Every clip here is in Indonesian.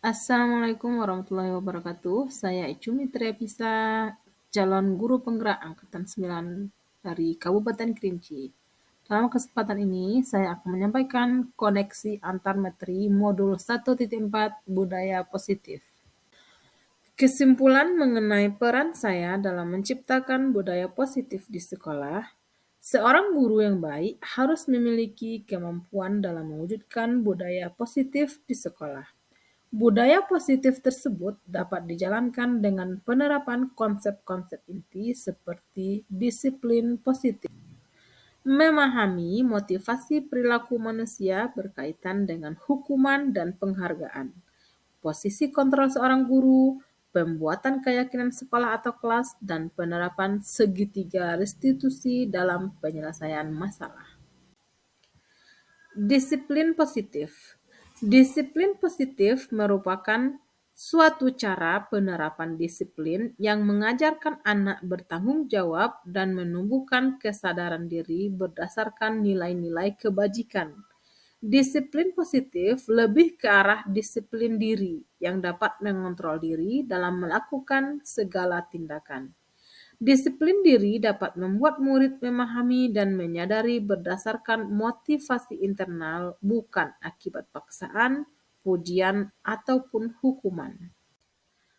Assalamualaikum warahmatullahi wabarakatuh. Saya Icumi Triapisa, calon guru penggerak angkatan 9 dari Kabupaten Kerinci. Dalam kesempatan ini, saya akan menyampaikan koneksi antar materi modul 1.4 budaya positif. Kesimpulan mengenai peran saya dalam menciptakan budaya positif di sekolah, seorang guru yang baik harus memiliki kemampuan dalam mewujudkan budaya positif di sekolah. Budaya positif tersebut dapat dijalankan dengan penerapan konsep-konsep inti seperti disiplin positif. Memahami motivasi perilaku manusia berkaitan dengan hukuman dan penghargaan. Posisi kontrol seorang guru, pembuatan keyakinan sekolah atau kelas, dan penerapan segitiga restitusi dalam penyelesaian masalah. Disiplin positif. Disiplin positif merupakan suatu cara penerapan disiplin yang mengajarkan anak bertanggung jawab dan menumbuhkan kesadaran diri berdasarkan nilai-nilai kebajikan. Disiplin positif lebih ke arah disiplin diri yang dapat mengontrol diri dalam melakukan segala tindakan. Disiplin diri dapat membuat murid memahami dan menyadari berdasarkan motivasi internal, bukan akibat paksaan, pujian, ataupun hukuman.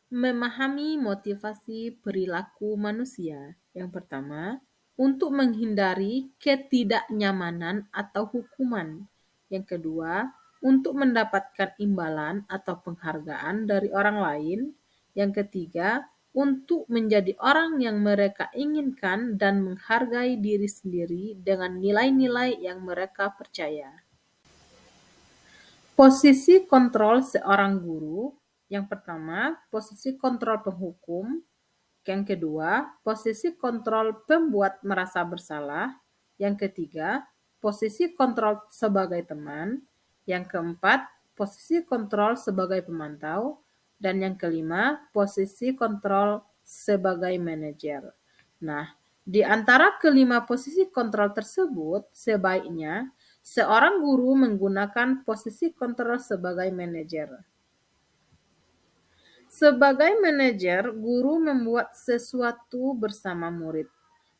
Memahami motivasi perilaku manusia. Yang pertama, untuk menghindari ketidaknyamanan atau hukuman. Yang kedua, untuk mendapatkan imbalan atau penghargaan dari orang lain. Yang ketiga, untuk menjadi orang yang mereka inginkan dan menghargai diri sendiri dengan nilai-nilai yang mereka percaya. Posisi kontrol seorang guru. Yang pertama, posisi kontrol penghukum. Yang kedua, posisi kontrol pembuat merasa bersalah. Yang ketiga, posisi kontrol sebagai teman. Yang keempat, posisi kontrol sebagai pemantau. Dan yang kelima, posisi kontrol sebagai manajer. Nah, di antara kelima posisi kontrol tersebut, sebaiknya seorang guru menggunakan posisi kontrol sebagai manajer. Sebagai manajer, guru membuat sesuatu bersama murid,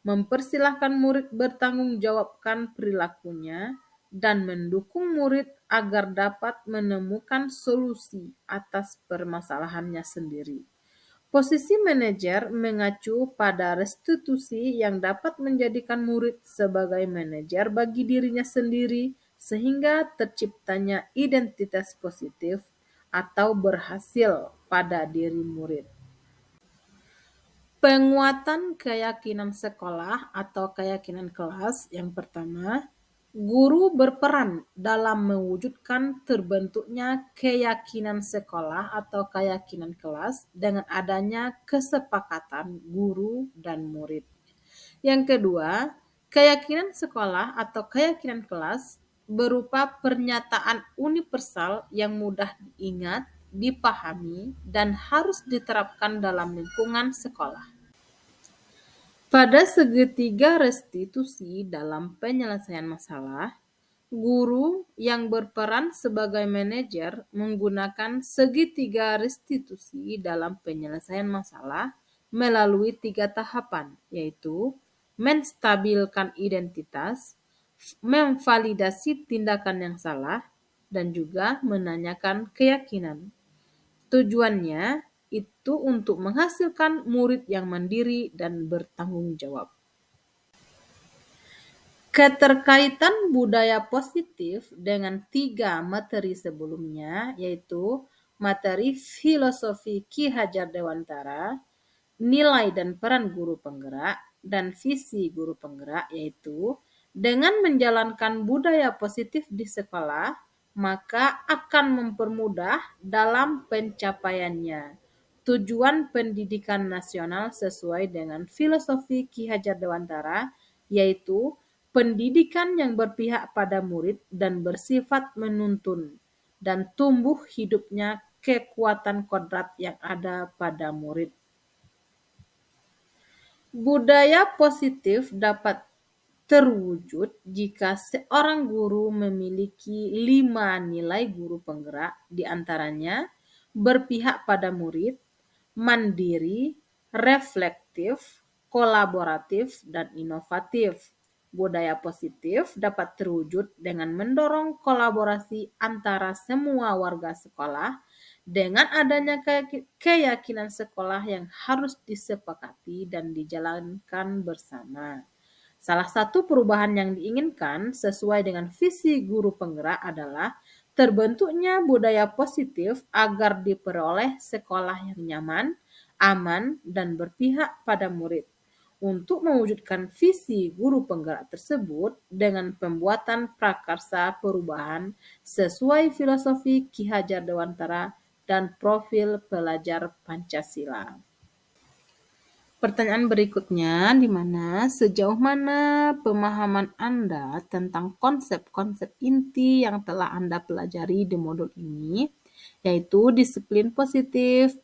mempersilahkan murid bertanggung jawabkan perilakunya, dan mendukung murid agar dapat menemukan solusi atas permasalahannya sendiri. Posisi manajer mengacu pada restitusi yang dapat menjadikan murid sebagai manajer bagi dirinya sendiri sehingga terciptanya identitas positif atau berhasil pada diri murid. Penguatan keyakinan sekolah atau keyakinan kelas. Yang pertama, guru berperan dalam mewujudkan terbentuknya keyakinan sekolah atau keyakinan kelas dengan adanya kesepakatan guru dan murid. Yang kedua, keyakinan sekolah atau keyakinan kelas berupa pernyataan universal yang mudah diingat, dipahami, dan harus diterapkan dalam lingkungan sekolah. Pada segitiga restitusi dalam penyelesaian masalah, guru yang berperan sebagai manajer menggunakan segitiga restitusi dalam penyelesaian masalah melalui 3 tahapan, yaitu menstabilkan identitas, memvalidasi tindakan yang salah, dan juga menanyakan keyakinan. Tujuannya itu untuk menghasilkan murid yang mandiri dan bertanggung jawab. Keterkaitan budaya positif dengan 3 materi sebelumnya, yaitu materi filosofi Ki Hajar Dewantara, nilai dan peran guru penggerak, dan visi guru penggerak, yaitu dengan menjalankan budaya positif di sekolah, maka akan mempermudah dalam pencapaiannya tujuan pendidikan nasional sesuai dengan filosofi Ki Hajar Dewantara, yaitu pendidikan yang berpihak pada murid dan bersifat menuntun, dan tumbuh hidupnya kekuatan kodrat yang ada pada murid. Budaya positif dapat terwujud jika seorang guru memiliki 5 nilai guru penggerak, di antaranya berpihak pada murid, mandiri, reflektif, kolaboratif, dan inovatif. Budaya positif dapat terwujud dengan mendorong kolaborasi antara semua warga sekolah dengan adanya keyakinan sekolah yang harus disepakati dan dijalankan bersama. Salah satu perubahan yang diinginkan sesuai dengan visi guru penggerak adalah terbentuknya budaya positif agar diperoleh sekolah yang nyaman, aman, dan berpihak pada murid. Untuk mewujudkan visi guru penggerak tersebut dengan pembuatan prakarsa perubahan sesuai filosofi Ki Hajar Dewantara dan profil pelajar Pancasila. Pertanyaan berikutnya, di mana sejauh mana pemahaman Anda tentang konsep-konsep inti yang telah Anda pelajari di modul ini, yaitu disiplin positif,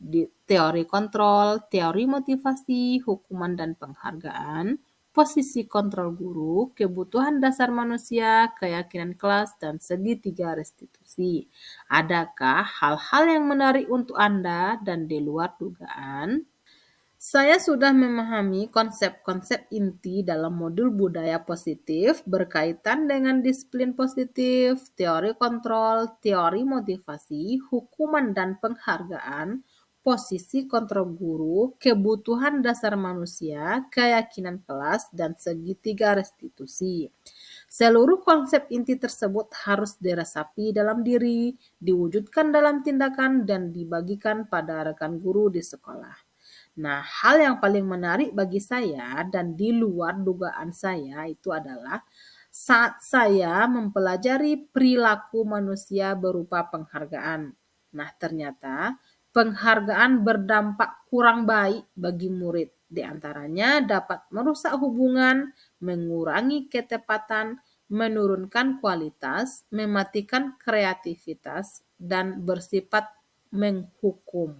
teori kontrol, teori motivasi, hukuman dan penghargaan, posisi kontrol guru, kebutuhan dasar manusia, keyakinan kelas, dan segitiga restitusi. Adakah hal-hal yang menarik untuk Anda dan di luar dugaan? Saya sudah memahami konsep-konsep inti dalam modul budaya positif berkaitan dengan disiplin positif, teori kontrol, teori motivasi, hukuman dan penghargaan, posisi kontrol guru, kebutuhan dasar manusia, keyakinan kelas, dan segitiga restitusi. Seluruh konsep inti tersebut harus diresapi dalam diri, diwujudkan dalam tindakan, dan dibagikan pada rekan guru di sekolah. Nah, hal yang paling menarik bagi saya dan di luar dugaan saya itu adalah saat saya mempelajari perilaku manusia berupa penghargaan. Nah, ternyata penghargaan berdampak kurang baik bagi murid. Di antaranya dapat merusak hubungan, mengurangi ketepatan, menurunkan kualitas, mematikan kreativitas, dan bersifat menghukum.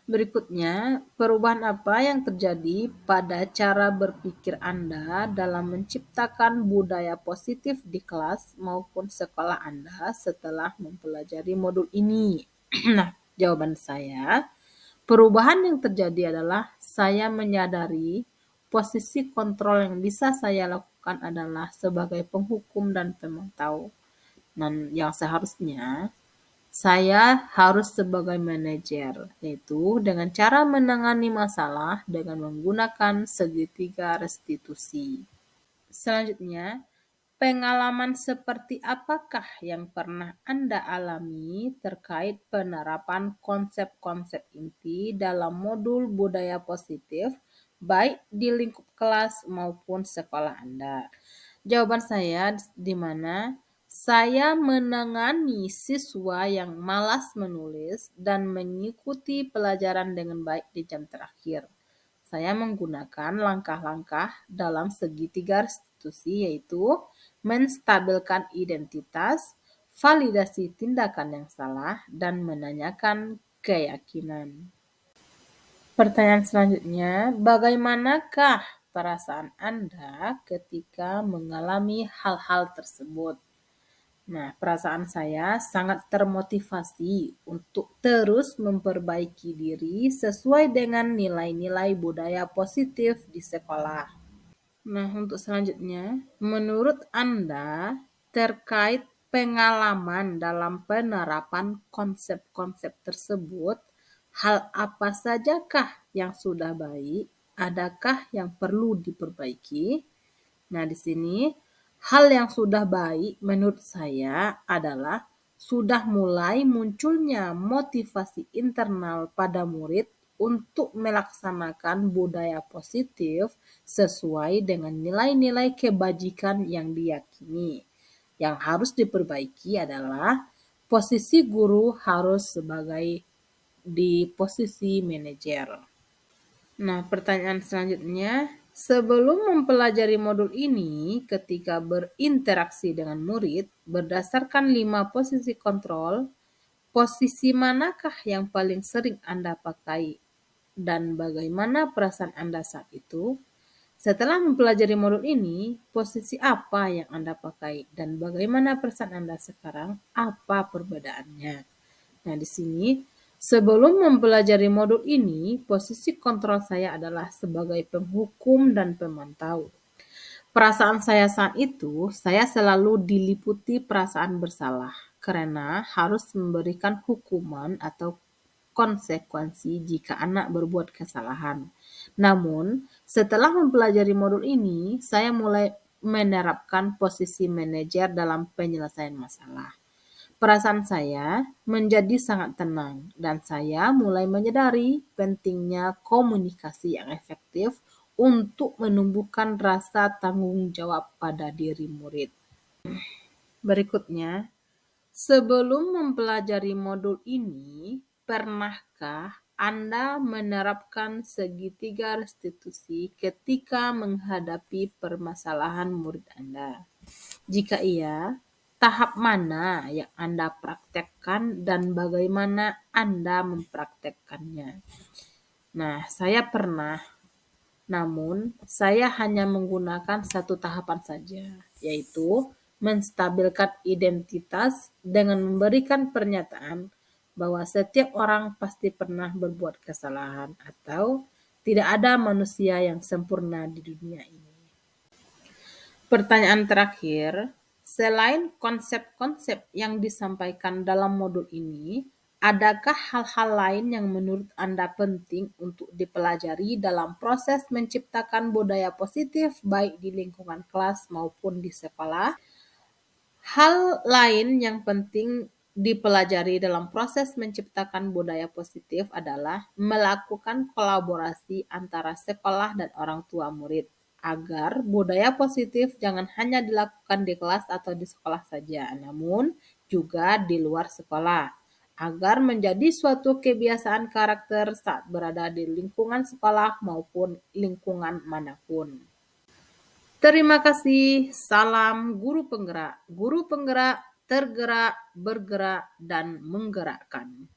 Berikutnya, perubahan apa yang terjadi pada cara berpikir Anda dalam menciptakan budaya positif di kelas maupun sekolah Anda setelah mempelajari modul ini? Nah, jawaban saya, perubahan yang terjadi adalah saya menyadari posisi kontrol yang bisa saya lakukan adalah sebagai penghukum dan pemantau. Dan yang seharusnya saya harus sebagai manajer, yaitu dengan cara menangani masalah dengan menggunakan segitiga restitusi. Selanjutnya, pengalaman seperti apakah yang pernah Anda alami terkait penerapan konsep-konsep inti dalam modul budaya positif, baik di lingkup kelas maupun sekolah Anda? Jawaban saya di mana saya menangani siswa yang malas menulis dan mengikuti pelajaran dengan baik di jam terakhir. Saya menggunakan langkah-langkah dalam segitiga restitusi yaitu menstabilkan identitas, validasi tindakan yang salah, dan menanyakan keyakinan. Pertanyaan selanjutnya, bagaimanakah perasaan Anda ketika mengalami hal-hal tersebut? Nah, perasaan saya sangat termotivasi untuk terus memperbaiki diri sesuai dengan nilai-nilai budaya positif di sekolah. Nah, untuk selanjutnya, menurut Anda terkait pengalaman dalam penerapan konsep-konsep tersebut, hal apa sajakah yang sudah baik? Adakah yang perlu diperbaiki? Nah, di sini hal yang sudah baik menurut saya adalah sudah mulai munculnya motivasi internal pada murid untuk melaksanakan budaya positif sesuai dengan nilai-nilai kebajikan yang diyakini. Yang harus diperbaiki adalah posisi guru harus sebagai di posisi manajer. Nah, pertanyaan selanjutnya, sebelum mempelajari modul ini, ketika berinteraksi dengan murid, berdasarkan 5 posisi kontrol, posisi manakah yang paling sering Anda pakai dan bagaimana perasaan Anda saat itu? Setelah mempelajari modul ini, posisi apa yang Anda pakai dan bagaimana perasaan Anda sekarang? Apa perbedaannya? Nah, di sini sebelum mempelajari modul ini, posisi kontrol saya adalah sebagai penghukum dan pemantau. Perasaan saya saat itu, saya selalu diliputi perasaan bersalah karena harus memberikan hukuman atau konsekuensi jika anak berbuat kesalahan. Namun, setelah mempelajari modul ini, saya mulai menerapkan posisi manajer dalam penyelesaian masalah. Perasaan saya menjadi sangat tenang dan saya mulai menyadari pentingnya komunikasi yang efektif untuk menumbuhkan rasa tanggung jawab pada diri murid. Berikutnya, sebelum mempelajari modul ini, pernahkah Anda menerapkan segitiga restitusi ketika menghadapi permasalahan murid Anda? Jika iya, tahap mana yang Anda praktekkan dan bagaimana Anda mempraktekkannya? Nah, saya pernah, namun saya hanya menggunakan satu tahapan saja, yaitu menstabilkan identitas dengan memberikan pernyataan bahwa setiap orang pasti pernah berbuat kesalahan atau tidak ada manusia yang sempurna di dunia ini. Pertanyaan terakhir, selain konsep-konsep yang disampaikan dalam modul ini, adakah hal-hal lain yang menurut Anda penting untuk dipelajari dalam proses menciptakan budaya positif baik di lingkungan kelas maupun di sekolah? Hal lain yang penting dipelajari dalam proses menciptakan budaya positif adalah melakukan kolaborasi antara sekolah dan orang tua murid, agar budaya positif jangan hanya dilakukan di kelas atau di sekolah saja, namun juga di luar sekolah, agar menjadi suatu kebiasaan karakter saat berada di lingkungan sekolah maupun lingkungan manapun. Terima kasih. Salam guru penggerak. Guru penggerak tergerak, bergerak, dan menggerakkan.